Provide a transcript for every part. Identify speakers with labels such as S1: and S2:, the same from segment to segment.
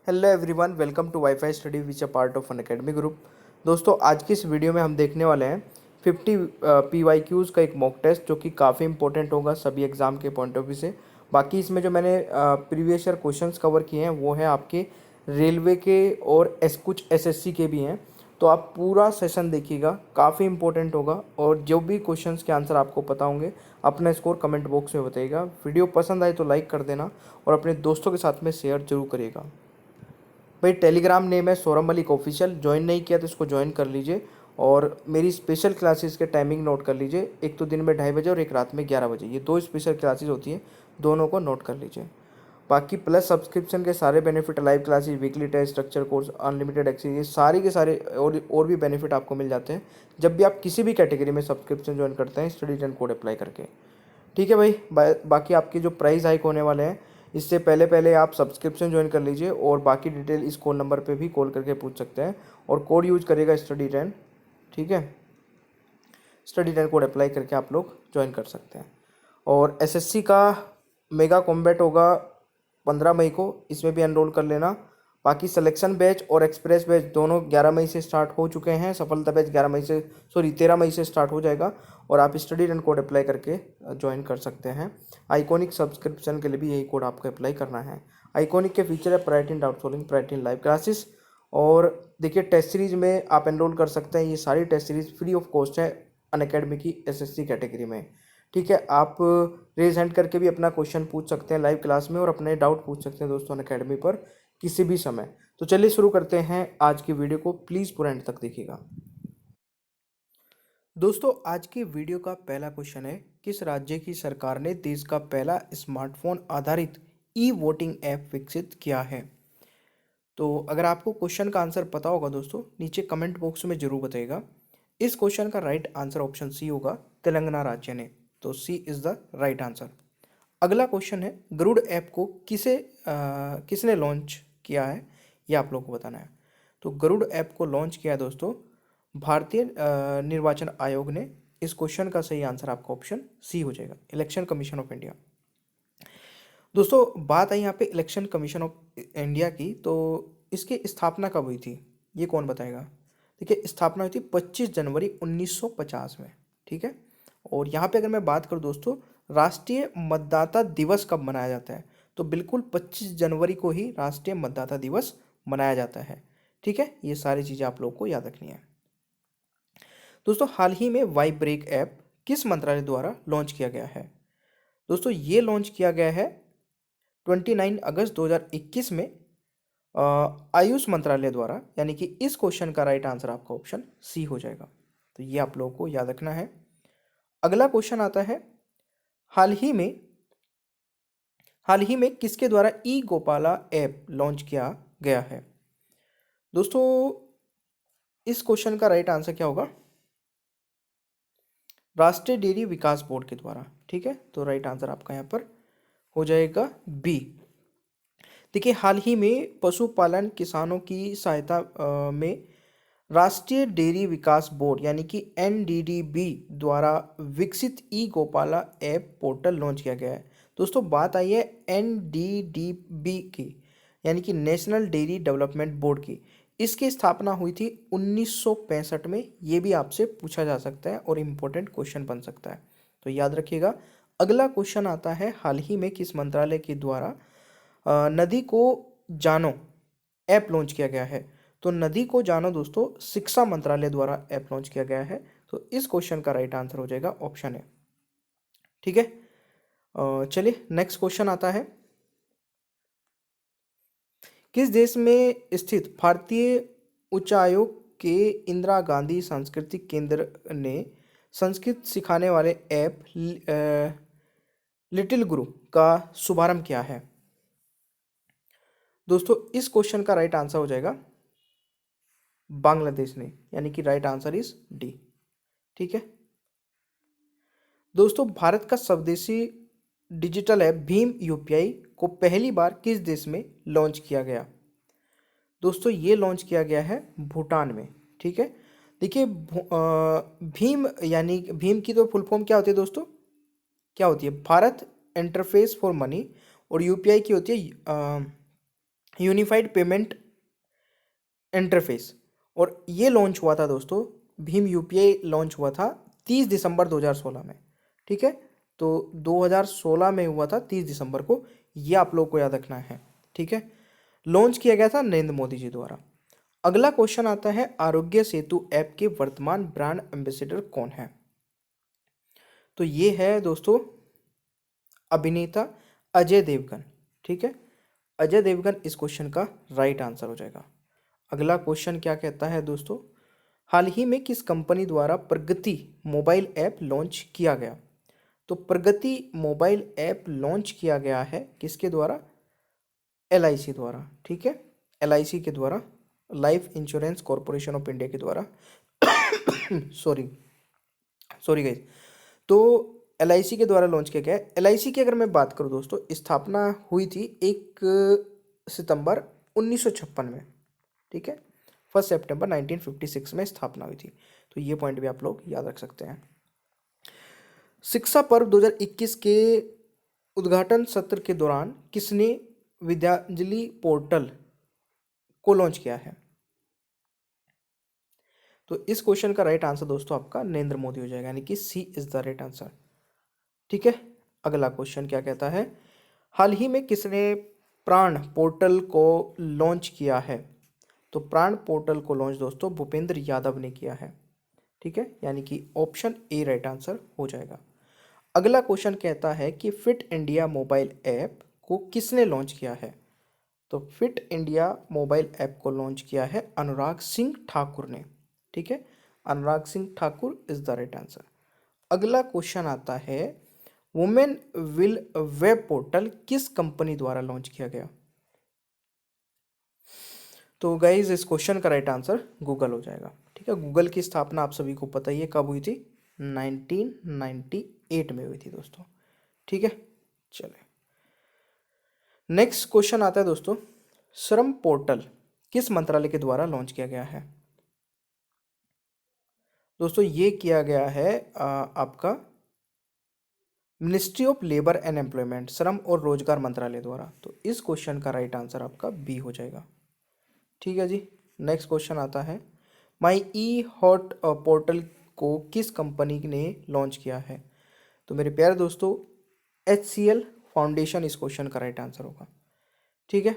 S1: Hello everyone, welcome to WiFi Study which a part of Unacademy group. दोस्तों, आज की इस वीडियो में हम देखने वाले हैं 50 PYQs का एक मॉक टेस्ट जो कि काफ़ी इंपॉर्टेंट होगा सभी एग्ज़ाम के पॉइंट ऑफ व्यू से। बाकी इसमें जो मैंने प्रीवियस ईयर क्वेश्चंस कवर किए हैं वो हैं आपके रेलवे के और कुछ एसएससी के भी हैं। तो आप पूरा सेशन देखिएगा, काफ़ी इंपॉर्टेंट होगा और जो भी क्वेश्चंस के आंसर आपको पता होंगे अपना स्कोर कमेंट बॉक्स में बताइएगा। वीडियो पसंद आए तो लाइक कर देना और अपने दोस्तों के साथ में शेयर जरूर करिएगा। भाई, टेलीग्राम नेम है सौरभ मलिक ऑफिशियल। ज्वाइन नहीं किया तो इसको ज्वाइन कर लीजिए और मेरी स्पेशल क्लासेस के टाइमिंग नोट कर लीजिए। एक तो दिन में 2:30 बजे और एक रात में 11 बजे, ये दो स्पेशल क्लासेस होती हैं, दोनों को नोट कर लीजिए। बाकी प्लस सब्सक्रिप्शन के सारे benefit, live classes, weekly test, structure course, unlimited access, ये सारे के सारे और भी बेनिफिट आपको मिल जाते हैं जब भी आप किसी भी कैटेगरी में सब्सक्रिप्शन ज्वाइन करते हैं स्टडी टेन कोड अप्लाई करके। ठीक है भाई। बाकी आपके जो प्राइस हाइक होने वाले हैं, इससे पहले पहले आप सब्सक्रिप्शन ज्वाइन कर लीजिए और बाकी डिटेल इस कॉल नंबर पे भी कॉल करके पूछ सकते हैं और कोड यूज करेगा स्टडी टेन। ठीक है, स्टडी टेन कोड अप्लाई करके आप लोग ज्वाइन कर सकते हैं। और एसएससी का मेगा कॉम्बैट होगा 15 मई को, इसमें भी एनरोल कर लेना। बाकी सिलेक्शन बैच और एक्सप्रेस बैच दोनों 11 मई से स्टार्ट हो चुके हैं। सफलता बैच 11 मई से, सॉरी 13 मई से स्टार्ट हो जाएगा और आप स्टडी टेन कोड अप्लाई करके ज्वाइन कर सकते हैं। आइकॉनिक सब्सक्रिप्शन के लिए भी यही कोड आपको अप्लाई करना है। आइकॉनिक के फीचर है priority in doubt solving, priority in live classes. और देखिए, टेस्ट सीरीज में आप एनरोल कर सकते हैं। ये सारी test series free of cost है अनअकैडमी की एसएससी कैटेगरी में। ठीक है, आप रेज हैंड करके भी अपना क्वेश्चन पूछ सकते हैं लाइव क्लास में और अपने डाउट पूछ सकते हैं दोस्तों अनअकैडमी पर किसी भी समय। तो चलिए शुरू करते हैं आज की वीडियो को, प्लीज़ पूरा एंड तक देखिएगा। दोस्तों, आज की वीडियो का पहला क्वेश्चन है, किस राज्य की सरकार ने देश का पहला स्मार्टफोन आधारित ई वोटिंग ऐप विकसित किया है? तो अगर आपको क्वेश्चन का आंसर पता होगा दोस्तों, नीचे कमेंट बॉक्स में जरूर बताइएगा। इस क्वेश्चन का राइट आंसर ऑप्शन सी होगा, तेलंगाना राज्य ने। तो सी इज द राइट आंसर। अगला क्वेश्चन है, गरुड़ ऐप को किसने लॉन्च किया है, ये आप लोगों को बताना है। तो गरुड़ ऐप को लॉन्च किया है दोस्तों भारतीय निर्वाचन आयोग ने। इस क्वेश्चन का सही आंसर आपका ऑप्शन सी हो जाएगा, इलेक्शन कमीशन ऑफ इंडिया। दोस्तों, बात आई यहाँ पे इलेक्शन कमीशन ऑफ इंडिया की, तो इसकी स्थापना कब हुई थी, ये कौन बताएगा? देखिए, स्थापना हुई थी 25 जनवरी 1950 में। ठीक है, और यहाँ पे अगर मैं बात करूँ दोस्तों, राष्ट्रीय मतदाता दिवस कब मनाया जाता है, तो बिल्कुल 25 जनवरी को ही राष्ट्रीय मतदाता दिवस मनाया जाता है। ठीक है, ये सारी चीज़ें आप लोग को याद रखनी है। दोस्तों, हाल ही में वाई ब्रेक ऐप किस मंत्रालय द्वारा लॉन्च किया गया है? दोस्तों, ये लॉन्च किया गया है 29 अगस्त 2021 में आयुष मंत्रालय द्वारा, यानी कि इस क्वेश्चन का राइट आंसर आपका ऑप्शन सी हो जाएगा। तो ये आप लोगों को याद रखना है। अगला क्वेश्चन आता है, हाल ही में किसके द्वारा ई गोपाला ऐप लॉन्च किया गया है? दोस्तों, इस क्वेश्चन का राइट आंसर क्या होगा? राष्ट्रीय डेयरी विकास बोर्ड के द्वारा। ठीक है, तो राइट आंसर आपका यहाँ पर हो जाएगा बी। देखिए, हाल ही में पशुपालन किसानों की सहायता में राष्ट्रीय डेयरी विकास बोर्ड यानी कि एनडीडीबी द्वारा विकसित ई गोपाला ऐप पोर्टल लॉन्च किया गया है। दोस्तों, बात आई है एनडीडीबी की, यानी कि नेशनल डेयरी डेवलपमेंट बोर्ड की। इसकी स्थापना हुई थी 1965 में। ये भी आपसे पूछा जा सकता है और इम्पोर्टेंट क्वेश्चन बन सकता है, तो याद रखिएगा। अगला क्वेश्चन आता है, हाल ही में किस मंत्रालय के द्वारा नदी को जानो ऐप लॉन्च किया गया है? तो नदी को जानो दोस्तों शिक्षा मंत्रालय द्वारा ऐप लॉन्च किया गया है। तो इस क्वेश्चन का राइट आंसर हो जाएगा ऑप्शन ए। ठीक है, चलिए नेक्स्ट क्वेश्चन आता है, किस देश में स्थित भारतीय उच्चायोग के इंदिरा गांधी सांस्कृतिक केंद्र ने संस्कृत सिखाने वाले ऐप लिटिल गुरु का शुभारंभ किया है? दोस्तों, इस क्वेश्चन का राइट आंसर हो जाएगा बांग्लादेश ने, यानी कि राइट आंसर इज डी। ठीक है दोस्तों, भारत का स्वदेशी डिजिटल ऐप भीम यूपीआई को पहली बार किस देश में लॉन्च किया गया? दोस्तों, ये लॉन्च किया गया है भूटान में। ठीक है, देखिए, भीम यानी भीम की तो फुल फॉर्म क्या होती है दोस्तों, क्या होती है? Bharat interface for money. और यूपीआई की होती है यूनिफाइड पेमेंट इंटरफेस। और ये लॉन्च हुआ था दोस्तों, भीम यूपीआई लॉन्च हुआ था 30 दिसंबर 2016 में। ठीक है, तो 2016 में हुआ था 30 दिसंबर को, ये आप लोग को याद रखना है। ठीक है, लॉन्च किया गया था नरेंद्र मोदी जी द्वारा। अगला क्वेश्चन आता है, आरोग्य सेतु ऐप के वर्तमान ब्रांड एम्बेसडर कौन है? तो ये है दोस्तों अभिनेता अजय देवगन। ठीक है, अजय देवगन इस क्वेश्चन का राइट आंसर हो जाएगा। अगला क्वेश्चन क्या कहता है दोस्तों, हाल ही में किस कंपनी द्वारा प्रगति मोबाइल ऐप लॉन्च किया गया? तो प्रगति मोबाइल ऐप लॉन्च किया गया है किसके द्वारा? एलआईसी द्वारा। ठीक है, एलआईसी के द्वारा, life insurance corporation of India के द्वारा। Sorry sorry guys. तो एलआईसी के द्वारा लॉन्च किया गया है। एलआईसी की अगर मैं बात करूं दोस्तों, स्थापना हुई थी 1 सितंबर 1956 में। ठीक है, 1 सितंबर 1956 में स्थापना हुई थी। तो ये पॉइंट भी आप लोग याद रख सकते हैं। शिक्षा पर्व 2021 के उद्घाटन सत्र के दौरान किसने विद्यांजलि पोर्टल को लॉन्च किया है? तो इस क्वेश्चन का राइट आंसर दोस्तों आपका नरेंद्र मोदी हो जाएगा, यानी कि सी इज द राइट आंसर। ठीक है, अगला क्वेश्चन क्या कहता है, हाल ही में किसने प्राण पोर्टल को लॉन्च किया है? तो प्राण पोर्टल को लॉन्च दोस्तों भूपेंद्र यादव ने किया है। ठीक है, यानी कि ऑप्शन ए राइट आंसर हो जाएगा। अगला क्वेश्चन कहता है कि फिट इंडिया मोबाइल ऐप को किसने लॉन्च किया है? तो फिट इंडिया मोबाइल ऐप को लॉन्च किया है अनुराग सिंह ठाकुर ने। ठीक है, Anurag Singh Thakur is the right answer. अगला क्वेश्चन आता है, वुमेन विल वेब पोर्टल किस कंपनी द्वारा लॉन्च किया गया? तो गाइज इस क्वेश्चन का राइट आंसर गूगल हो जाएगा। ठीक है, गूगल की स्थापना आप सभी को पता ही है कब हुई थी, 1998 में हुई थी दोस्तों। ठीक है, चले नेक्स्ट क्वेश्चन आता है दोस्तों, श्रम पोर्टल किस मंत्रालय के द्वारा लॉन्च किया गया है? दोस्तों ये किया गया है आपका ministry of labour and employment, श्रम और रोजगार मंत्रालय द्वारा। तो इस क्वेश्चन का राइट आंसर आपका बी हो जाएगा। ठीक है जी, नेक्स्ट क्वेश्चन आता है, माई ई हॉट पोर्टल को किस कंपनी ने लॉन्च किया है? तो मेरे प्यारे दोस्तों HCL फाउंडेशन इस क्वेश्चन का राइट आंसर होगा। ठीक है,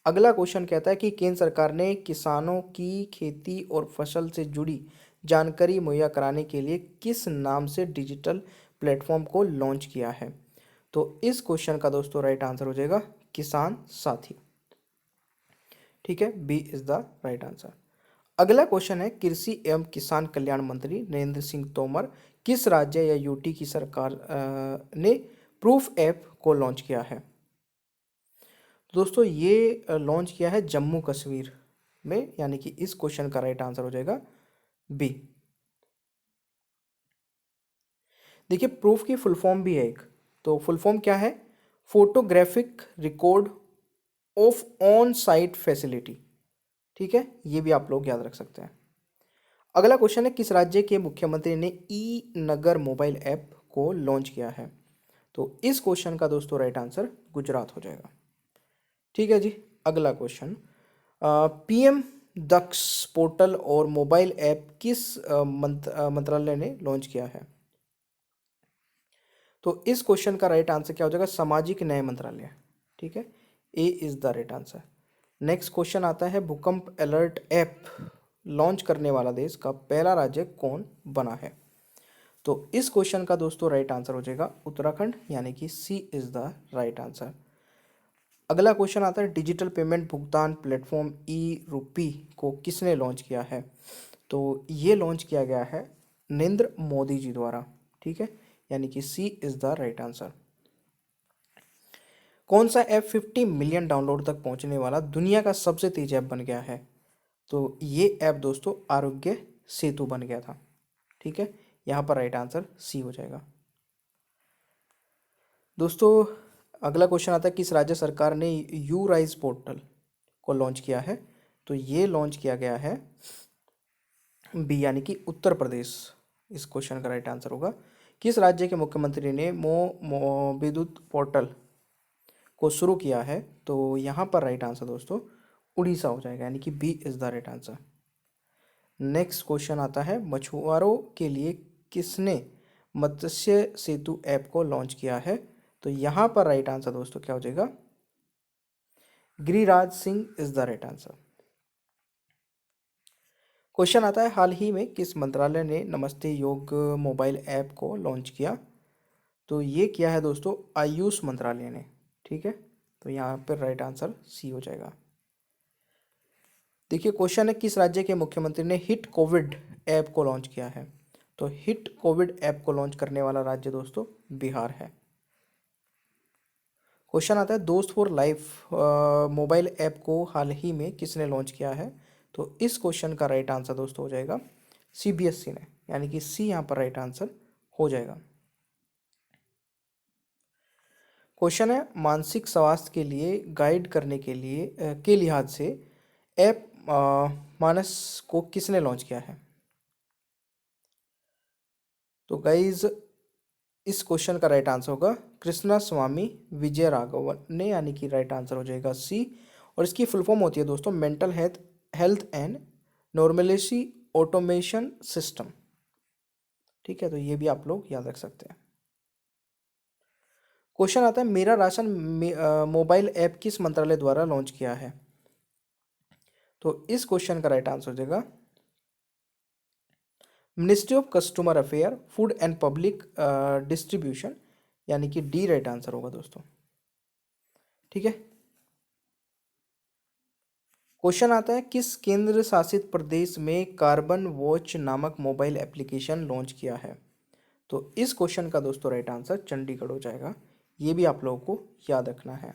S1: अगला क्वेश्चन कहता है कि केंद्र सरकार ने किसानों की खेती और फसल से जुड़ी जानकारी मुहैया कराने के लिए किस नाम से डिजिटल प्लेटफॉर्म को लॉन्च किया है? तो इस क्वेश्चन का दोस्तों राइट आंसर हो जाएगा किसान साथी। ठीक है, B is the right answer. अगला क्वेश्चन है, कृषि एवं किसान कल्याण मंत्री नरेंद्र सिंह तोमर किस राज्य या यूटी की सरकार ने प्रूफ ऐप को लॉन्च किया है? दोस्तों ये लॉन्च किया है जम्मू कश्मीर में, यानी कि इस क्वेश्चन का राइट आंसर हो जाएगा बी। देखिए प्रूफ की फुल फॉर्म भी है एक, तो फुल फॉर्म क्या है, photographic record of on site facility. ठीक है, ये भी आप लोग याद रख सकते हैं। अगला क्वेश्चन है, किस राज्य के मुख्यमंत्री ने ई नगर मोबाइल ऐप को लॉन्च किया है? तो इस क्वेश्चन का दोस्तों राइट आंसर गुजरात हो जाएगा। ठीक है जी, अगला क्वेश्चन, पीएम दक्ष पोर्टल और मोबाइल ऐप किस मंत्रालय ने लॉन्च किया है? तो इस क्वेश्चन का राइट आंसर क्या हो जाएगा, सामाजिक न्याय मंत्रालय। ठीक है, A is the right answer. Next question आता है, भूकंप अलर्ट ऐप लॉन्च करने वाला देश का पहला राज्य कौन बना है? तो इस क्वेश्चन का दोस्तों राइट आंसर हो जाएगा उत्तराखंड, यानी कि सी इज द राइट आंसर। अगला क्वेश्चन आता है, डिजिटल पेमेंट भुगतान प्लेटफॉर्म ई रूपी को किसने लॉन्च किया है? तो ये लॉन्च किया गया है नरेंद्र मोदी जी द्वारा। ठीक है, यानी कि सी इज द राइट आंसर। कौन सा ऐप 50 मिलियन डाउनलोड तक पहुंचने वाला दुनिया का सबसे तेज ऐप बन गया है? तो ये ऐप दोस्तों आरोग्य सेतु बन गया था। ठीक है, यहाँ पर राइट आंसर सी हो जाएगा। दोस्तों अगला क्वेश्चन आता है, किस राज्य सरकार ने यू राइज पोर्टल को लॉन्च किया है? तो ये लॉन्च किया गया है बी, यानी कि उत्तर प्रदेश इस क्वेश्चन का राइट आंसर होगा। किस राज्य के मुख्यमंत्री ने मो विद्युत पोर्टल को शुरू किया है, तो यहाँ पर राइट आंसर दोस्तों उड़ीसा हो जाएगा, यानी कि B is the right answer. Next question आता है, मछुआरों के लिए किसने मत्स्य सेतु ऐप को लॉन्च किया है? तो यहाँ पर राइट आंसर दोस्तों क्या हो जाएगा? Giriraj Singh is the right answer. Question आता है, हाल ही में किस मंत्रालय ने नमस्ते योग मोबाइल ऐप को लॉन्च किया? तो ये किया है दोस्तों आयुष मंत्रालय ने। ठीक है, तो यहाँ पर राइट आंसर सी हो जाएगा। देखिए क्वेश्चन है, किस राज्य के मुख्यमंत्री ने हिट कोविड ऐप को लॉन्च किया है? तो हिट कोविड ऐप को लॉन्च करने वाला राज्य दोस्तों बिहार है। क्वेश्चन आता है, दोस्त फॉर लाइफ मोबाइल ऐप को हाल ही में किसने लॉन्च किया है? तो इस क्वेश्चन का राइट आंसर दोस्तों हो जाएगा सीबीएसई ने, यानी कि सी यहाँ पर राइट आंसर हो जाएगा। क्वेश्चन है, मानसिक स्वास्थ्य के लिए गाइड करने के लिए के लिहाज से ऐप मानस को किसने लॉन्च किया है? तो गाइज इस क्वेश्चन का राइट आंसर होगा कृष्णा स्वामी विजय राघवन ने, यानी कि राइट आंसर हो जाएगा सी। और इसकी फुल फॉर्म होती है दोस्तों mental health and normalcy automation system. ठीक है, तो ये भी आप लोग याद रख सकते हैं। क्वेश्चन आता है, मेरा राशन मोबाइल ऐप किस मंत्रालय द्वारा लॉन्च किया है? तो इस क्वेश्चन का राइट आंसर हो जाएगा ministry of customer affair food and public distribution, यानी कि डी राइट आंसर होगा दोस्तों। ठीक है, क्वेश्चन आता है, किस केंद्र शासित प्रदेश में कार्बन वॉच नामक मोबाइल एप्लीकेशन लॉन्च किया है? तो इस क्वेश्चन का दोस्तों राइट आंसर चंडीगढ़ हो जाएगा। ये भी आप लोगों को याद रखना है।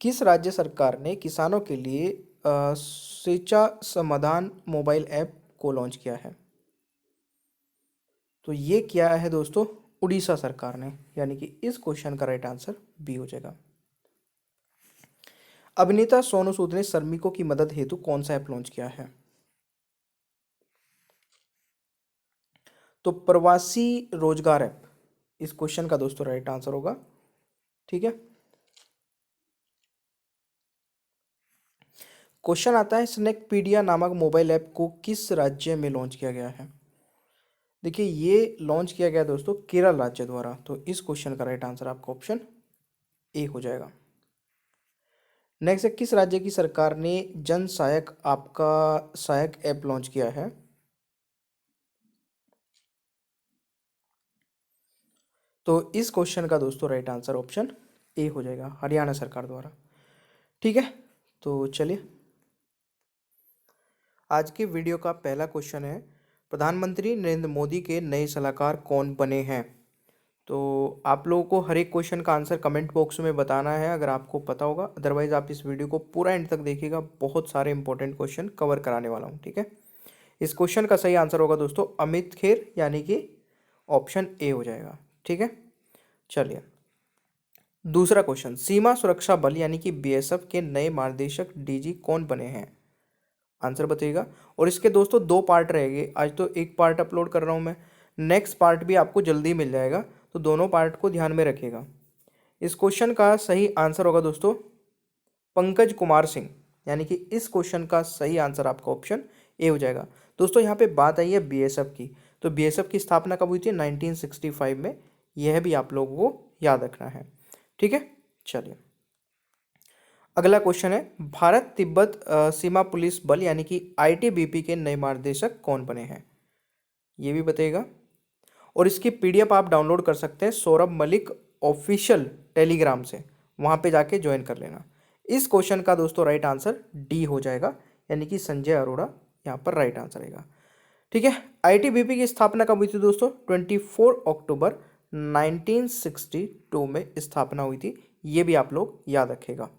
S1: किस राज्य सरकार ने किसानों के लिए सिंचा समाधान मोबाइल ऐप को लॉन्च किया है? तो ये किया है दोस्तों उड़ीसा सरकार ने, यानी कि इस क्वेश्चन का राइट आंसर बी हो जाएगा। अभिनेता सोनू सूद ने श्रमिकों की मदद हेतु कौन सा ऐप लॉन्च किया है? तो प्रवासी रोजगार ऐप इस क्वेश्चन का दोस्तों राइट आंसर होगा। ठीक है, क्वेश्चन आता है, स्नैकपीडिया नामक मोबाइल ऐप को किस राज्य में लॉन्च किया गया है? देखिए ये लॉन्च किया गया दोस्तों केरल राज्य द्वारा, तो इस क्वेश्चन का राइट आंसर आपका ऑप्शन ए हो जाएगा। नेक्स्ट है, किस राज्य की सरकार ने जन सहायक आपका सहायक ऐप लॉन्च किया है? तो इस क्वेश्चन का दोस्तों राइट आंसर ऑप्शन ए हो जाएगा, हरियाणा सरकार द्वारा। ठीक है, तो चलिए आज के वीडियो का पहला क्वेश्चन है, प्रधानमंत्री नरेंद्र मोदी के नए सलाहकार कौन बने हैं? तो आप लोगों को हर एक क्वेश्चन का आंसर कमेंट बॉक्स में बताना है अगर आपको पता होगा, अदरवाइज आप इस वीडियो को पूरा एंड तक देखिएगा, बहुत सारे इंपॉर्टेंट क्वेश्चन कवर कराने वाला हूँ। ठीक है, इस क्वेश्चन का सही आंसर होगा दोस्तों अमित खेर, यानी कि ऑप्शन ए हो जाएगा। ठीक है, चलिए दूसरा क्वेश्चन, सीमा सुरक्षा बल यानी कि बीएसएफ के नए महानिदेशक डीजी कौन बने हैं? आंसर बताइएगा। और इसके दोस्तों दो पार्ट रहेंगे, आज तो एक पार्ट अपलोड कर रहा हूँ मैं, नेक्स्ट पार्ट भी आपको जल्दी मिल जाएगा, तो दोनों पार्ट को ध्यान में रखिएगा। इस क्वेश्चन का सही आंसर होगा दोस्तों पंकज कुमार सिंह, यानी कि इस क्वेश्चन का सही आंसर आपका ऑप्शन ए हो जाएगा। दोस्तों यहाँ पे बात आई है बीएसएफ की, तो बीएसएफ की स्थापना कब हुई थी? 1965 में, यह भी आप लोगों को याद रखना है। ठीक है, चलिए अगला क्वेश्चन है, भारत तिब्बत सीमा पुलिस बल यानी कि आईटीबीपी के नए महानिदेशक कौन बने हैं? ये भी बताइएगा। और इसकी पीडीएफ आप डाउनलोड कर सकते हैं सौरभ मलिक ऑफिशियल टेलीग्राम से, वहाँ पे जाके ज्वाइन कर लेना। इस क्वेश्चन का दोस्तों राइट आंसर डी हो जाएगा, यानी कि संजय अरोड़ा यहाँ पर राइट आंसर रहेगा। ठीक है, आईटीबीपी की स्थापना कब हुई थी दोस्तों? 24 अक्टूबर 1962 में स्थापना हुई थी, ये भी आप लोग याद रखेगा।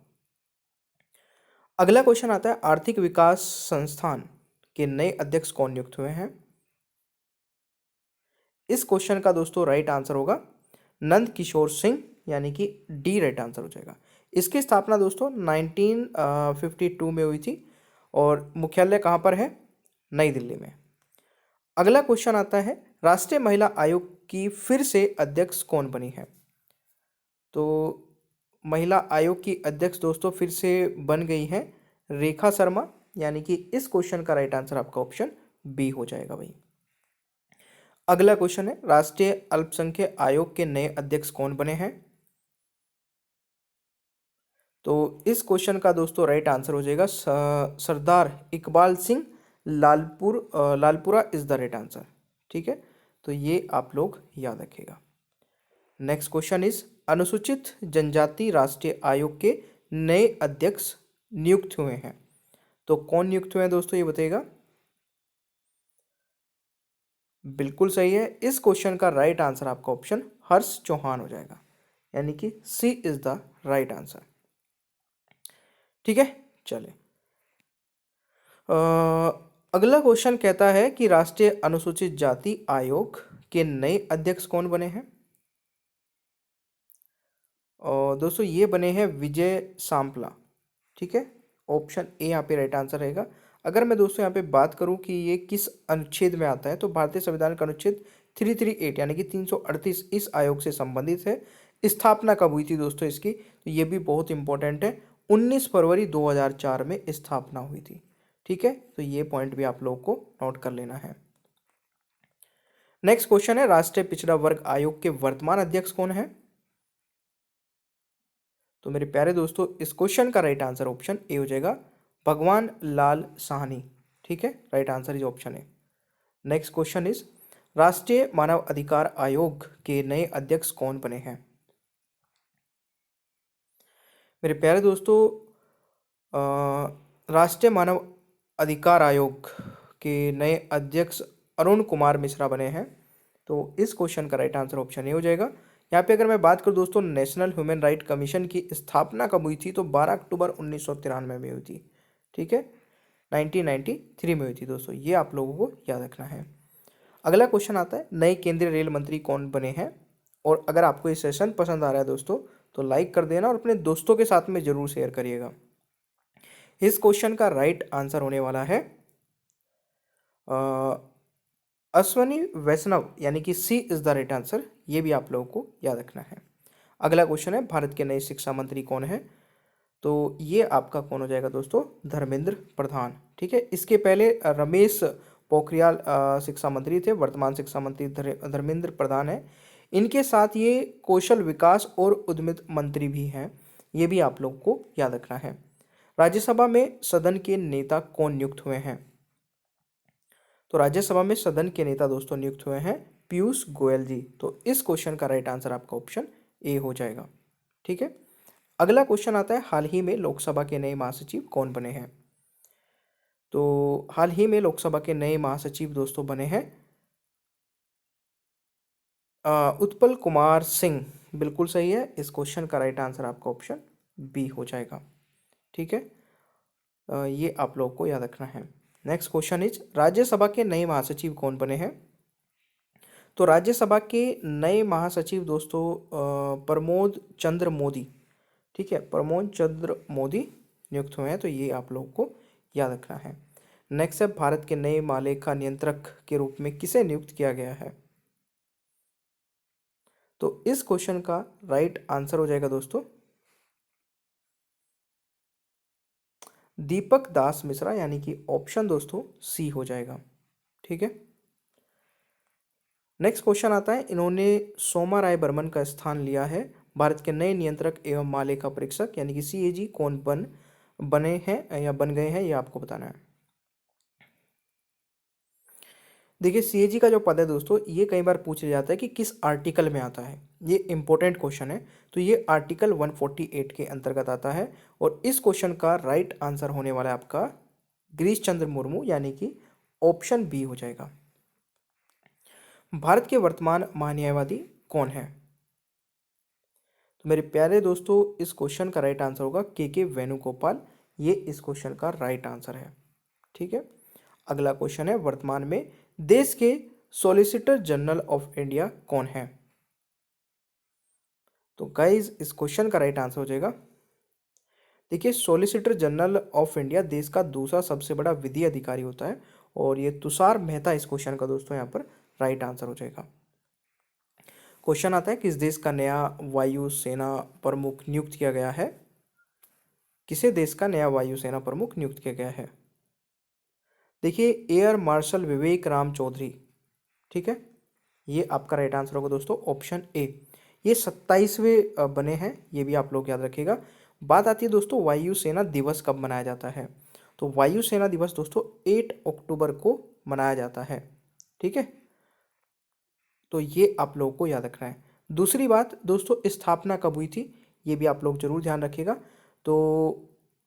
S1: अगला क्वेश्चन आता है, आर्थिक विकास संस्थान के नए अध्यक्ष कौन नियुक्त हुए हैं? इस क्वेश्चन का दोस्तों राइट आंसर होगा नंद किशोर सिंह, यानी कि डी राइट आंसर हो जाएगा। इसकी स्थापना दोस्तों 1952 में हुई थी और मुख्यालय कहाँ पर है? नई दिल्ली में। अगला क्वेश्चन आता है, राष्ट्रीय महिला आयोग की फिर से अध्यक्ष कौन बनी है? तो महिला आयोग की अध्यक्ष दोस्तों फिर से बन गई हैं रेखा शर्मा, यानी कि इस क्वेश्चन का राइट आंसर आपका ऑप्शन बी हो जाएगा भाई। अगला क्वेश्चन है, राष्ट्रीय अल्पसंख्यक आयोग के नए अध्यक्ष कौन बने हैं? तो इस क्वेश्चन का दोस्तों राइट आंसर हो जाएगा Sardar Iqbal Singh Lalpura is the right answer. ठीक है, तो ये आप लोग याद रखिएगा। नेक्स्ट क्वेश्चन इज, अनुसूचित जनजाति राष्ट्रीय आयोग के नए अध्यक्ष नियुक्त हुए हैं, तो कौन नियुक्त हुए हैं दोस्तों, ये बताइएगा। बिल्कुल सही है, इस क्वेश्चन का राइट आंसर आपका ऑप्शन हर्ष चौहान हो जाएगा, यानी कि सी इज द राइट आंसर। ठीक है, चले अगला क्वेश्चन कहता है कि राष्ट्रीय अनुसूचित जाति आयोग के नए अध्यक्ष कौन बने हैं? और दोस्तों ये बने हैं विजय सांपला। ठीक है, ऑप्शन ए यहाँ पे राइट आंसर रहेगा। अगर मैं दोस्तों यहाँ पे बात करूँ कि ये किस अनुच्छेद में आता है, तो भारतीय संविधान का अनुच्छेद 338 यानी कि 338 इस आयोग से संबंधित है। स्थापना कब हुई थी दोस्तों इसकी, तो ये भी बहुत इंपॉर्टेंट है, 19 फरवरी 2004 में स्थापना हुई थी। ठीक है, तो ये पॉइंट भी आप लोगों को नोट कर लेना है। नेक्स्ट क्वेश्चन है, राष्ट्रीय पिछड़ा वर्ग आयोग के वर्तमान अध्यक्ष कौन है? तो मेरे प्यारे दोस्तों इस क्वेश्चन का राइट आंसर ऑप्शन ए हो जाएगा, भगवान लाल साहनी। ठीक है, right answer is option A. Next question is, राष्ट्रीय मानव अधिकार आयोग के नए अध्यक्ष कौन बने हैं? मेरे प्यारे दोस्तों राष्ट्रीय मानव अधिकार आयोग के नए अध्यक्ष अरुण कुमार मिश्रा बने हैं, तो इस क्वेश्चन का राइट आंसर ऑप्शन ए हो जाएगा। यहाँ पे अगर मैं बात करूँ दोस्तों, नेशनल ह्यूमन राइट कमीशन की स्थापना कब हुई थी, तो 12 अक्टूबर 1993 में हुई थी। ठीक है, 1993 में हुई थी दोस्तों, ये आप लोगों को याद रखना है। अगला क्वेश्चन आता है, नए केंद्रीय रेल मंत्री कौन बने हैं? और अगर आपको ये सेशन पसंद आ रहा है दोस्तों तो लाइक कर देना और अपने दोस्तों के साथ में जरूर शेयर करिएगा। इस क्वेश्चन का राइट आंसर होने वाला है अश्वनी वैष्णव, यानी कि सी इज द राइट आंसर, ये भी आप लोगों को याद रखना है। अगला क्वेश्चन है, भारत के नए शिक्षा मंत्री कौन है? तो ये आपका कौन हो जाएगा दोस्तों, धर्मेंद्र प्रधान। ठीक है, इसके पहले रमेश पोखरियाल शिक्षा मंत्री थे, वर्तमान शिक्षा मंत्री धर्मेंद्र प्रधान है। इनके साथ ये कौशल विकास और उद्यमिता मंत्री भी हैं, ये भी आप लोग को याद रखना है। राज्यसभा में सदन के नेता कौन नियुक्त हुए हैं? तो राज्यसभा में सदन के नेता दोस्तों नियुक्त हुए हैं पीयूष गोयल जी, तो इस क्वेश्चन का राइट आंसर आपका ऑप्शन ए हो जाएगा। ठीक है, अगला क्वेश्चन आता है, हाल ही में लोकसभा के नए महासचिव कौन बने हैं? तो हाल ही में लोकसभा के नए महासचिव दोस्तों बने हैं उत्पल कुमार सिंह। बिल्कुल सही है, इस क्वेश्चन का राइट आंसर आपका ऑप्शन बी हो जाएगा। ठीक है, ये आप लोग को याद रखना है। नेक्स्ट क्वेश्चन इज, राज्यसभा के नए महासचिव कौन बने हैं? तो राज्यसभा के नए महासचिव दोस्तों प्रमोद चंद्र मोदी। ठीक है, प्रमोद चंद्र मोदी नियुक्त हुए हैं, तो ये आप लोगों को याद रखना है। नेक्स्ट है, भारत के नए महालेखा नियंत्रक के रूप में किसे नियुक्त किया गया है? तो इस क्वेश्चन का राइट आंसर हो जाएगा दोस्तों दीपक दास मिश्रा, यानी कि ऑप्शन दोस्तों सी हो जाएगा। ठीक है, नेक्स्ट क्वेश्चन आता है, इन्होंने सोमा राय बर्मन का स्थान लिया है, भारत के नए नियंत्रक एवं महालेखा परीक्षक यानी कि सीएजी कौन बने हैं या बन गए हैं, ये आपको बताना है। देखिए सीएजी का जो पद है दोस्तों, ये कई बार पूछा जाता है कि किस आर्टिकल में आता है, ये इंपॉर्टेंट क्वेश्चन है, तो ये आर्टिकल 148 के अंतर्गत आता है। और इस क्वेश्चन का राइट आंसर होने वाला है आपका गिरीश चंद्र मुर्मू, यानी कि ऑप्शन बी हो जाएगा। भारत के वर्तमान महान्यायवादी कौन है? तो मेरे प्यारे दोस्तों इस क्वेश्चन का राइट आंसर होगा के वेणुगोपाल, ये इस क्वेश्चन का राइट आंसर है। ठीक है, अगला क्वेश्चन है, वर्तमान में देश के सॉलिसिटर जनरल ऑफ इंडिया कौन है? तो गाइज इस क्वेश्चन का राइट आंसर हो जाएगा, देखिए सॉलिसिटर जनरल ऑफ इंडिया देश का दूसरा सबसे बड़ा विधि अधिकारी होता है, और ये तुषार मेहता इस क्वेश्चन का दोस्तों यहाँ पर राइट आंसर हो जाएगा। क्वेश्चन आता है, किस देश का नया वायुसेना प्रमुख नियुक्त किया गया है? किसे देश का नया वायुसेना प्रमुख नियुक्त किया गया है? देखिए, एयर मार्शल विवेक राम चौधरी। ठीक है, ये आपका राइट आंसर होगा दोस्तों, ऑप्शन ए। ये 27वें बने हैं, ये भी आप लोग याद रखिएगा। बात आती है दोस्तों वायुसेना दिवस कब मनाया जाता है? तो वायुसेना दिवस दोस्तों 8 अक्टूबर को मनाया जाता है। ठीक है, तो ये आप लोगों को याद रखना है। दूसरी बात दोस्तों, स्थापना कब हुई थी? ये भी आप लोग जरूर ध्यान रखिएगा। तो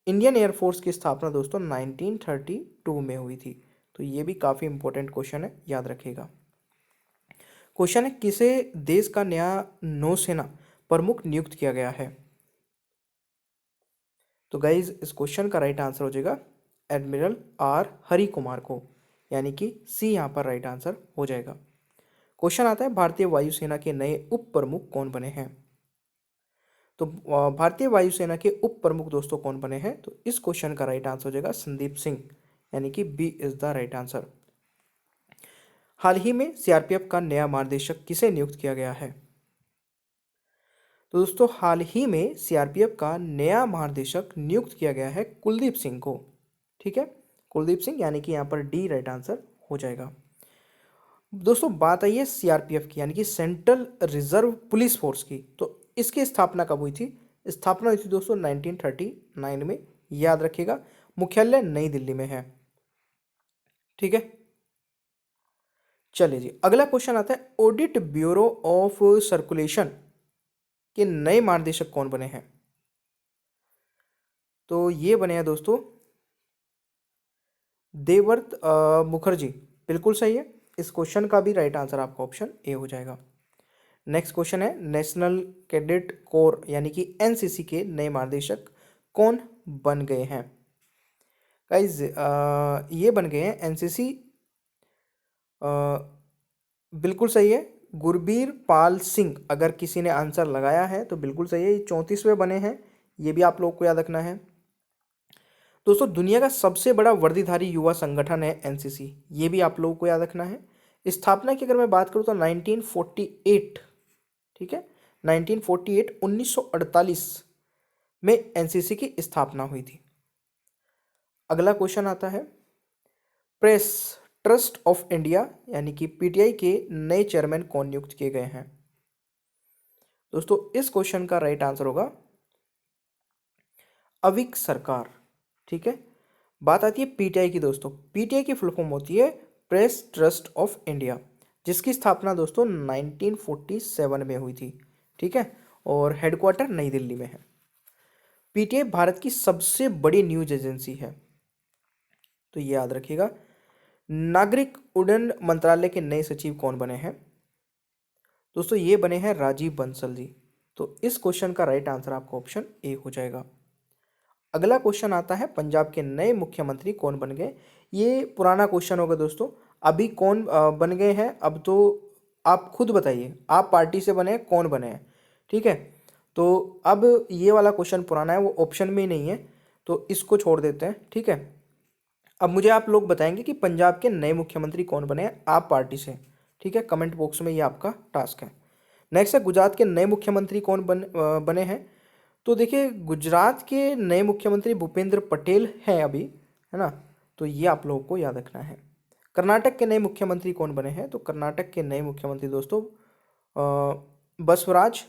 S1: इंडियन एयरफोर्स की स्थापना दोस्तों 1932 में हुई थी। तो ये भी काफ़ी इंपॉर्टेंट क्वेश्चन है, याद रखिएगा। क्वेश्चन है, किसे देश का नया नौसेना प्रमुख नियुक्त किया गया है? तो गाइज इस क्वेश्चन का राइट आंसर हो जाएगा एडमिरल आर हरि कुमार को, यानी कि सी यहाँ पर राइट आंसर हो जाएगा। क्वेश्चन आता है, भारतीय वायुसेना के नए उप प्रमुख कौन बने हैं? तो भारतीय वायुसेना के उप प्रमुख दोस्तों कौन बने हैं? तो इस क्वेश्चन का राइट आंसर हो जाएगा संदीप सिंह, यानी कि B is the right answer. हाल ही में सीआरपीएफ का नया महानिदेशक किसे नियुक्त किया गया है? तो दोस्तों हाल ही में सीआरपीएफ का नया महानिदेशक नियुक्त किया गया है कुलदीप सिंह को। ठीक है, कुलदीप सिंह, यानी कि यहाँ पर डी राइट आंसर हो जाएगा। दोस्तों बात आई है सीआरपीएफ की, यानी कि सेंट्रल रिजर्व पुलिस फोर्स की। तो इसकी स्थापना कब हुई थी? स्थापना हुई थी दोस्तों 1939 में, याद रखिएगा। मुख्यालय नई दिल्ली में है। ठीक है, चलिए जी, अगला क्वेश्चन आता है, ऑडिट ब्यूरो ऑफ सर्कुलेशन के नए महानिदेशक कौन बने हैं? तो ये बने हैं दोस्तों देवव्रत मुखर्जी। बिल्कुल सही है, इस क्वेश्चन का भी राइट आंसर आपका ऑप्शन ए हो जाएगा। नेक्स्ट क्वेश्चन है, नेशनल कैडेट कोर यानी कि एनसीसी के नए महानिदेशक कौन बन गए हैं? गाइज ये बन गए हैं एनसीसी, बिल्कुल सही है, गुरबीर पाल सिंह। अगर किसी ने आंसर लगाया है तो बिल्कुल सही है, ये 34वें बने हैं, ये भी आप लोग को याद रखना है। दोस्तों दुनिया का सबसे बड़ा वर्दीधारी युवा संगठन है एनसीसी, ये भी आप लोगों को याद रखना है। स्थापना की अगर मैं बात करूं तो 1948, ठीक है, 1948 1948 में एनसीसी की स्थापना हुई थी। अगला क्वेश्चन आता है, प्रेस ट्रस्ट ऑफ इंडिया यानी कि पीटीआई के नए चेयरमैन कौन नियुक्त किए गए हैं? दोस्तों इस क्वेश्चन का राइट आंसर होगा अविक सरकार। ठीक है, बात आती है पीटीआई की। दोस्तों पीटीआई की फुल फॉर्म होती है प्रेस ट्रस्ट ऑफ इंडिया, जिसकी स्थापना दोस्तों 1947 में हुई थी। ठीक है, और हेडक्वार्टर नई दिल्ली में है। पीटीआई भारत की सबसे बड़ी न्यूज एजेंसी है, तो ये याद रखिएगा। नागरिक उड्डयन मंत्रालय के नए सचिव कौन बने हैं? दोस्तों ये बने हैं राजीव बंसल जी। तो इस क्वेश्चन का राइट आंसर आपका ऑप्शन ए हो जाएगा। अगला क्वेश्चन आता है, पंजाब के नए मुख्यमंत्री कौन बन गए? ये पुराना क्वेश्चन होगा दोस्तों, अभी कौन बन गए हैं अब तो आप खुद बताइए, आप पार्टी से बने हैं, कौन बने हैं? ठीक है, तो अब ये वाला क्वेश्चन पुराना है, वो ऑप्शन में ही नहीं है, तो इसको छोड़ देते हैं। ठीक है, अब मुझे आप लोग बताएंगे कि पंजाब के नए मुख्यमंत्री कौन बने हैं आप पार्टी से। ठीक है, कमेंट बॉक्स में ये आपका टास्क है। नेक्स्ट है, गुजरात के नए मुख्यमंत्री कौन बने हैं? तो देखिए गुजरात के नए मुख्यमंत्री भूपेंद्र पटेल हैं अभी, है ना, तो ये आप लोगों को याद रखना है। कर्नाटक के नए मुख्यमंत्री कौन बने हैं? तो कर्नाटक के नए मुख्यमंत्री दोस्तों Basavaraj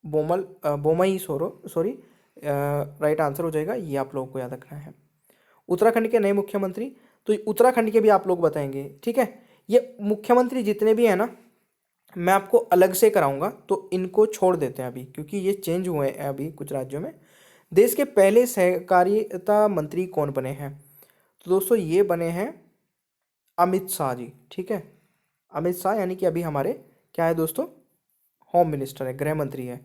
S1: Bommai sorry right answer हो जाएगा, ये आप लोगों को याद रखना है। उत्तराखंड के नए मुख्यमंत्री, तो उत्तराखंड के भी आप लोग बताएंगे। ठीक है, ये मुख्यमंत्री जितने भी हैं ना, मैं आपको अलग से कराऊंगा, तो इनको छोड़ देते हैं अभी, क्योंकि ये चेंज हुए हैं अभी कुछ राज्यों में। देश के पहले सहकारिता मंत्री कौन बने हैं? तो दोस्तों ये बने हैं अमित शाह जी। ठीक है, अमित शाह यानी कि अभी हमारे क्या है दोस्तों, होम मिनिस्टर है, गृह मंत्री है।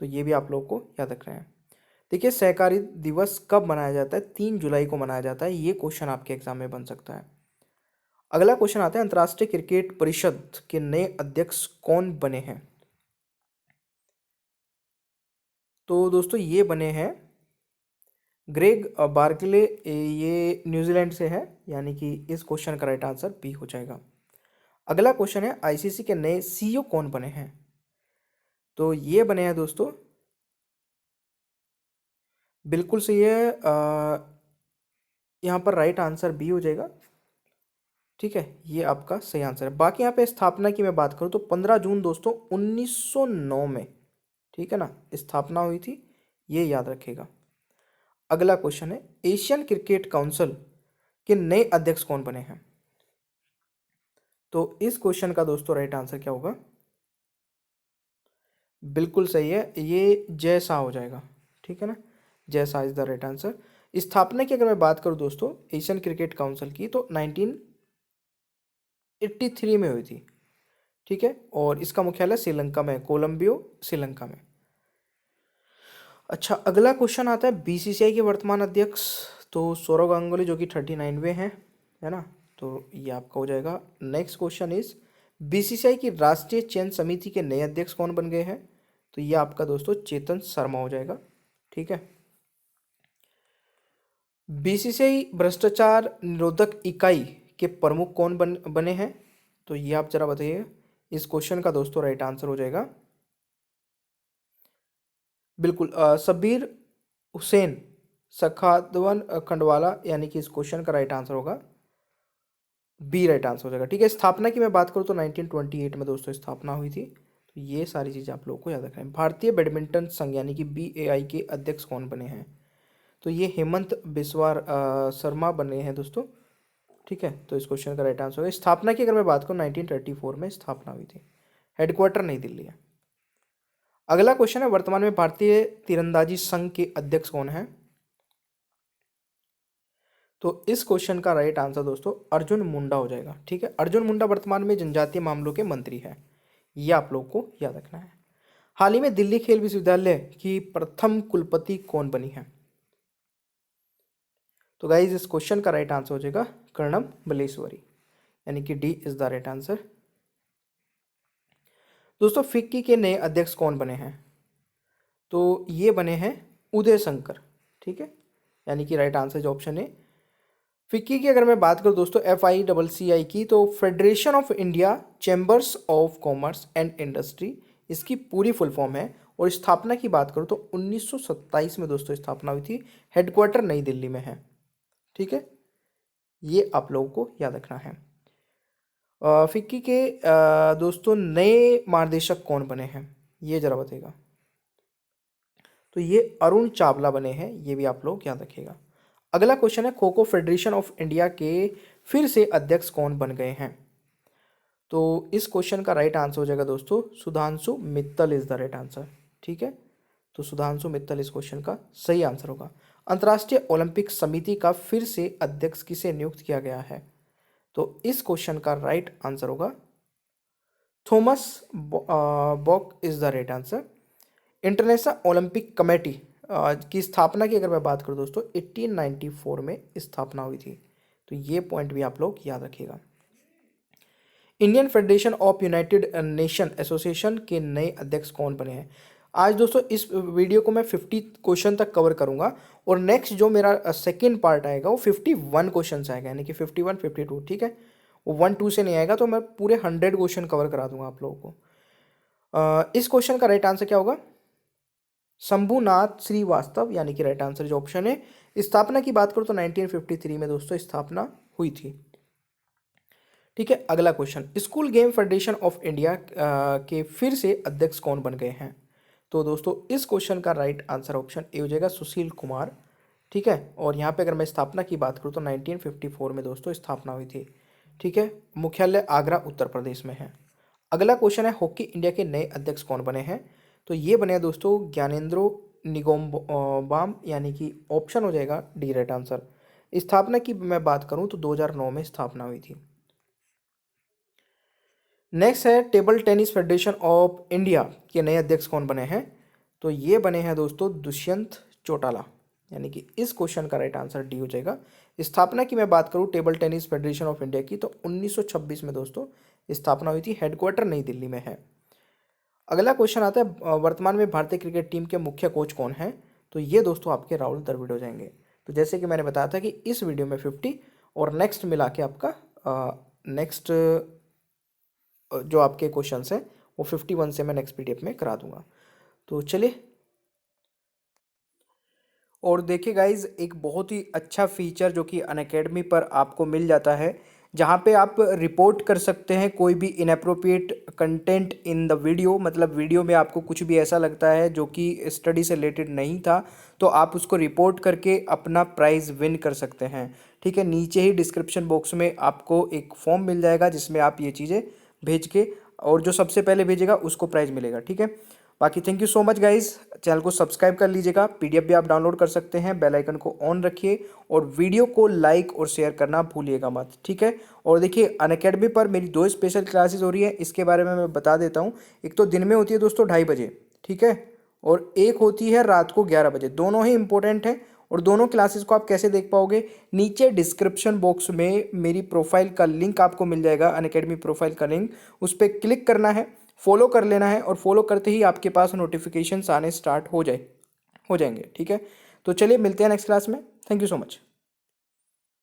S1: तो ये भी आप लोग को याद रखना है। देखिए सहकारी दिवस कब मनाया जाता है? 3 जुलाई को मनाया जाता है, ये क्वेश्चन आपके एग्जाम में बन सकता है। अगला क्वेश्चन आता है, अंतर्राष्ट्रीय क्रिकेट परिषद के नए अध्यक्ष कौन बने हैं? तो दोस्तों ये बने हैं ग्रेग बार्कले, ये न्यूजीलैंड से है, यानी कि इस क्वेश्चन का राइट आंसर बी हो जाएगा। अगला क्वेश्चन है, आईसीसी के नए सीईओ कौन बने हैं? तो ये बने हैं दोस्तों, बिल्कुल सही है। यहाँ पर राइट आंसर बी हो जाएगा। ठीक है, ये आपका सही आंसर है। बाकी यहाँ पे स्थापना की मैं बात करूँ तो 15 जून दोस्तों 1909 में, ठीक है ना, स्थापना हुई थी, ये याद रखिएगा। अगला क्वेश्चन है, एशियन क्रिकेट काउंसिल के नए अध्यक्ष कौन बने हैं? तो इस क्वेश्चन का दोस्तों राइट आंसर क्या होगा? बिल्कुल सही है, ये जय शाह हो जाएगा। ठीक है ना, Jay Shah is the right answer. स्थापना की अगर मैं बात करूं दोस्तों एशियन क्रिकेट काउंसिल की, तो 1983 में हुई थी। ठीक है, और इसका मुख्यालय श्रीलंका में, कोलंबियो श्रीलंका में। अच्छा, अगला क्वेश्चन आता है बीसीसीआई के वर्तमान अध्यक्ष, तो सौरव गांगुली जो कि 39वें हैं, है ना, तो ये आपका हो जाएगा। नेक्स्ट क्वेश्चन इज बीसीसीआई की राष्ट्रीय चयन समिति के नए अध्यक्ष कौन बन गए हैं? तो ये आपका दोस्तों चेतन शर्मा हो जाएगा। ठीक है, बीसीसीआई भ्रष्टाचार निरोधक इकाई के प्रमुख कौन बने हैं? तो ये आप जरा बताइए। इस क्वेश्चन का दोस्तों राइट आंसर हो जाएगा बिल्कुल सबीर हुसैन सखादवन खंडवाला, यानी कि इस क्वेश्चन का राइट आंसर होगा बी, राइट आंसर हो जाएगा। ठीक है, स्थापना की मैं बात करूँ तो 1928 में दोस्तों स्थापना हुई थी। तो ये सारी चीज़ें आप लोगों को याद रखना है। भारतीय बैडमिंटन संघ यानी कि बीएआई के अध्यक्ष कौन बने हैं? तो ये हेमंत बिस्वार शर्मा बने हैं दोस्तों। ठीक है, तो इस क्वेश्चन का राइट आंसर होगा। स्थापना की अगर मैं बात करूँ 1934 में स्थापना हुई थी। हेडक्वार्टर नई दिल्ली है। अगला क्वेश्चन है, वर्तमान में भारतीय तीरंदाजी संघ के अध्यक्ष कौन है? तो इस क्वेश्चन का राइट आंसर दोस्तों अर्जुन मुंडा हो जाएगा। ठीक है, अर्जुन मुंडा वर्तमान में जनजातीय मामलों के मंत्री हैं, ये आप लोग को याद रखना है। हाल ही में दिल्ली खेल विश्वविद्यालय की प्रथम कुलपति कौन बनी है? तो गाइज इस क्वेश्चन का राइट आंसर हो जाएगा कर्णम बलेश्वरी, यानी कि D is the right answer. दोस्तों फिक्की के नए अध्यक्ष कौन बने हैं? तो ये बने हैं उदय शंकर। ठीक है, यानी कि राइट आंसर जो ऑप्शन है फिक्की की अगर मैं बात करूं दोस्तों FICCI की, तो federation of India chambers of commerce and industry इसकी पूरी फुल फॉर्म है। और स्थापना की बात करूं तो 1927 में दोस्तों स्थापना हुई थी। हेडक्वार्टर नई दिल्ली में है। ठीक है, ये आप लोगों को याद रखना है। फिक्की के दोस्तों नए महानिदेशक कौन बने हैं, ये जरा बताइएगा। तो ये अरुण चावला बने हैं, ये भी आप लोग याद रखिएगा। अगला क्वेश्चन है, kho kho federation of India के फिर से अध्यक्ष कौन बन गए हैं? तो इस क्वेश्चन का राइट आंसर हो जाएगा दोस्तों Sudhanshu Mittal is the right answer. ठीक है, तो सुधांशु मित्तल इस क्वेश्चन का सही आंसर होगा। अंतर्राष्ट्रीय ओलंपिक समिति का फिर से अध्यक्ष किसे नियुक्त किया गया है? तो इस क्वेश्चन का राइट आंसर होगा Thomas Bach is the right answer. International Olympic committee की स्थापना की अगर मैं बात करूं दोस्तों 1894 में स्थापना हुई थी। तो ये पॉइंट भी आप लोग याद रखिएगा। Indian federation of United nation association के नए अध्यक्ष कौन बने हैं? आज दोस्तों इस वीडियो को मैं 50 क्वेश्चन तक कवर करूंगा, और नेक्स्ट जो मेरा सेकेंड पार्ट आएगा वो 51 क्वेश्चन आएगा, यानी कि 51 52। ठीक है, वो 1 2 से नहीं आएगा, तो मैं पूरे 100 क्वेश्चन कवर करा दूंगा आप लोगों को। इस क्वेश्चन का राइट आंसर क्या होगा? शंभुनाथ श्रीवास्तव, यानी कि राइट आंसर जो ऑप्शन है। स्थापना की बात करूं तो 1953 में दोस्तों स्थापना हुई थी। ठीक है, अगला question, school game federation of India के फिर से अध्यक्ष कौन बन गए हैं? तो दोस्तों इस क्वेश्चन का राइट आंसर ऑप्शन ए हो जाएगा सुशील कुमार। ठीक है, और यहाँ पे अगर मैं स्थापना की बात करूँ तो 1954 में दोस्तों स्थापना हुई थी। ठीक है, मुख्यालय आगरा उत्तर प्रदेश में है। अगला क्वेश्चन है, हॉकी इंडिया के नए अध्यक्ष कौन बने हैं? तो ये बने दोस्तों ज्ञानेंद्रो निगोम्बाम, यानी कि ऑप्शन हो जाएगा डी राइट आंसर। स्थापना की मैं बात करूं तो 2009 में स्थापना हुई थी। नेक्स्ट है, table tennis federation of India के नए अध्यक्ष कौन बने हैं? तो ये बने हैं दोस्तों दुष्यंत चौटाला, यानी कि इस क्वेश्चन का राइट आंसर डी हो जाएगा। स्थापना की मैं बात करूं table tennis federation of India की, तो 1926 में दोस्तों स्थापना हुई थी। हेडक्वार्टर नई दिल्ली में है। अगला क्वेश्चन आता है, वर्तमान में भारतीय क्रिकेट टीम के मुख्य कोच कौन हैं? तो ये दोस्तों आपके राहुल द्रविड़ हो जाएंगे। तो जैसे कि मैंने बताया था कि इस वीडियो में 50 और नेक्स्ट मिला के आपका नेक्स्ट जो आपके क्वेश्चंस हैं वो 51 से मैं नेक्स्ट PDF में करा दूंगा। तो चलिए, और देखिए गाइज, एक बहुत ही अच्छा फीचर जो कि अनअकैडमी पर आपको मिल जाता है, जहाँ पे आप रिपोर्ट कर सकते हैं कोई भी inappropriate content in the video. मतलब वीडियो में आपको कुछ भी ऐसा लगता है जो कि स्टडी से रिलेटेड नहीं था, तो आप उसको रिपोर्ट करके अपना प्राइज़ विन कर सकते हैं। ठीक है, नीचे ही डिस्क्रिप्शन बॉक्स में आपको एक फॉर्म मिल जाएगा जिसमें आप ये चीज़ें भेज के, और जो सबसे पहले भेजेगा उसको प्राइज़ मिलेगा। ठीक है, बाकी thank you so much guys, channel को सब्सक्राइब कर लीजिएगा, PDF भी आप डाउनलोड कर सकते हैं, बेल आइकन को ऑन रखिए और वीडियो को लाइक और शेयर करना भूलिएगा मत। ठीक है, और देखिए अनअकैडमी पर मेरी 2 स्पेशल क्लासेस हो रही है, इसके बारे में मैं बता देता हूँ। एक तो दिन में होती है दोस्तों 2:30 बजे, ठीक है, और एक होती है रात को 11 बजे। दोनों ही इंपॉर्टेंट हैं, और दोनों क्लासेस को आप कैसे देख पाओगे, नीचे डिस्क्रिप्शन बॉक्स में मेरी प्रोफाइल का लिंक आपको मिल जाएगा, अनअकैडमी प्रोफाइल का लिंक, उस पर क्लिक करना है, फॉलो कर लेना है, और फॉलो करते ही आपके पास नोटिफिकेशंस आने स्टार्ट हो जाएंगे। ठीक है, तो चलिए मिलते हैं नेक्स्ट क्लास में। Thank you so much.